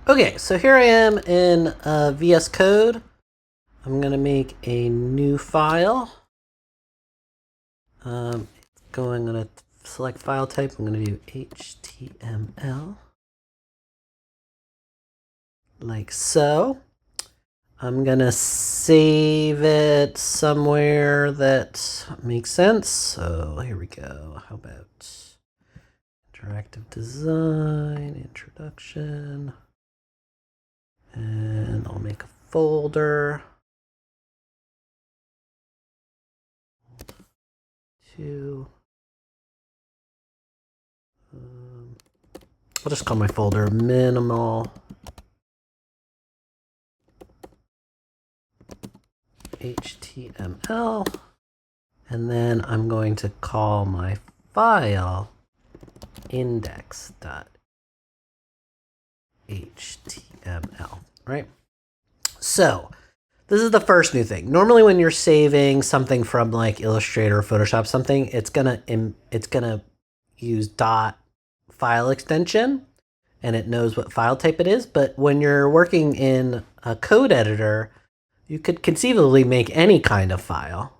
Okay, so here I am in VS Code. I'm going to make a new file. I'm going to select file type. I'm going to do HTML, like so. I'm going to save it somewhere that makes sense. So here we go. How about interactive design, introduction, and I'll make a folder. I'll just call my folder minimal HTML, and then I'm going to call my file index.html, right? So this is the first new thing. Normally when you're saving something from like Illustrator or Photoshop something, it's gonna use dot file extension and it knows what file type it is. But when you're working in a code editor, you could conceivably make any kind of file.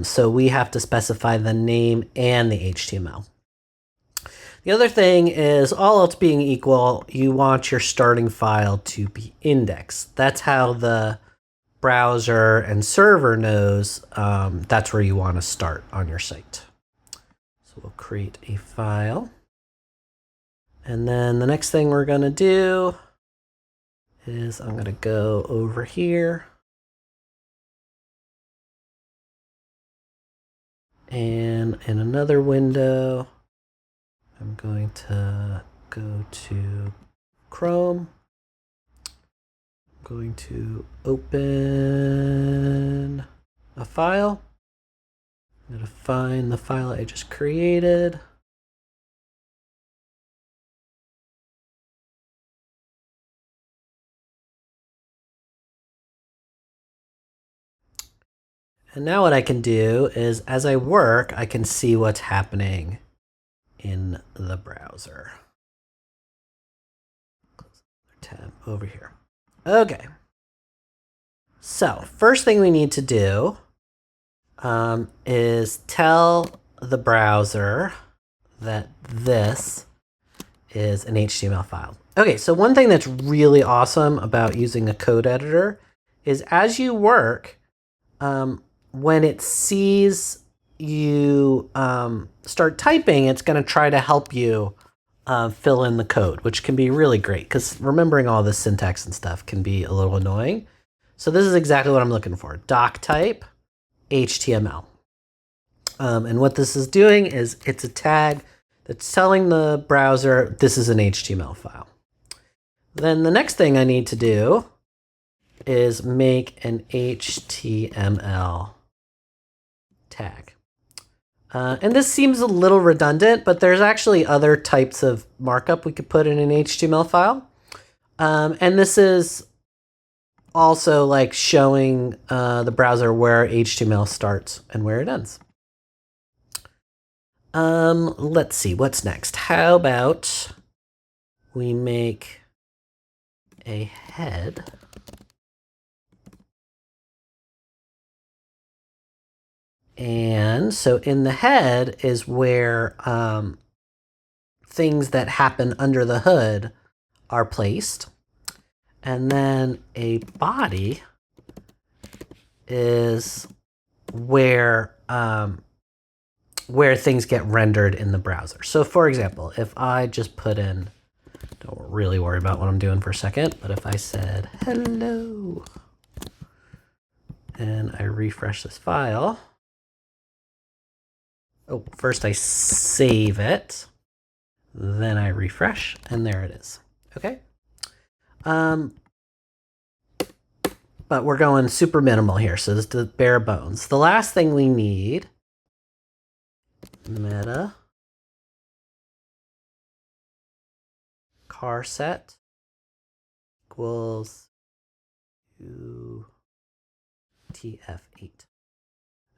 So we have to specify the name and the HTML. The other thing is, all else being equal, you want your starting file to be indexed. That's how the browser and server knows that's where you want to start on your site. So we'll create a file. And then the next thing we're going to do is I'm going to go over here. And in another window, I'm going to go to Chrome. I'm going to open a file. I'm going to find the file I just created. And now what I can do is, as I work, I can see what's happening in the browser. Close the tab over here. Okay. So first thing we need to do is tell the browser that this is an HTML file. Okay, so one thing that's really awesome about using a code editor is as you work, when it sees you start typing, it's going to try to help you fill in the code, which can be really great because remembering all this syntax and stuff can be a little annoying. So this is exactly what I'm looking for. Doc type HTML. And what this is doing is it's a tag that's telling the browser this is an HTML file. Then the next thing I need to do is make an HTML tag. And this seems a little redundant, but there's actually other types of markup we could put in an HTML file. And this is also like showing the browser where HTML starts and where it ends. Let's see, what's next? How about we make a head. And so in the head is where things that happen under the hood are placed. And then a body is where things get rendered in the browser. So for example, if I just put in, don't really worry about what I'm doing for a second, but if I said hello and I refresh this file, oh, first I save it, then I refresh, and there it is. Okay. But we're going super minimal here, so this is the bare bones. The last thing we need, meta car set equals UTF-8.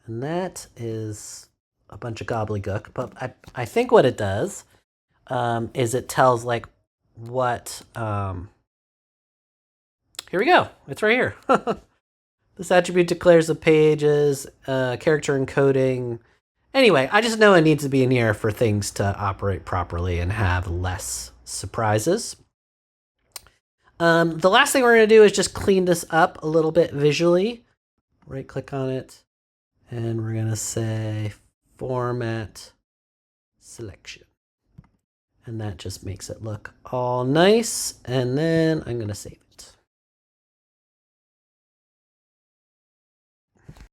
And that is a bunch of gobbledygook, but I think what it does is it tells like what here we go. It's right here. This attribute declares the page's character encoding. Anyway, I just know it needs to be in here for things to operate properly and have less surprises. The last thing we're going to do is just clean this up a little bit visually. Right click on it, and we're going to say format selection. And that just makes it look all nice. And then I'm going to save it.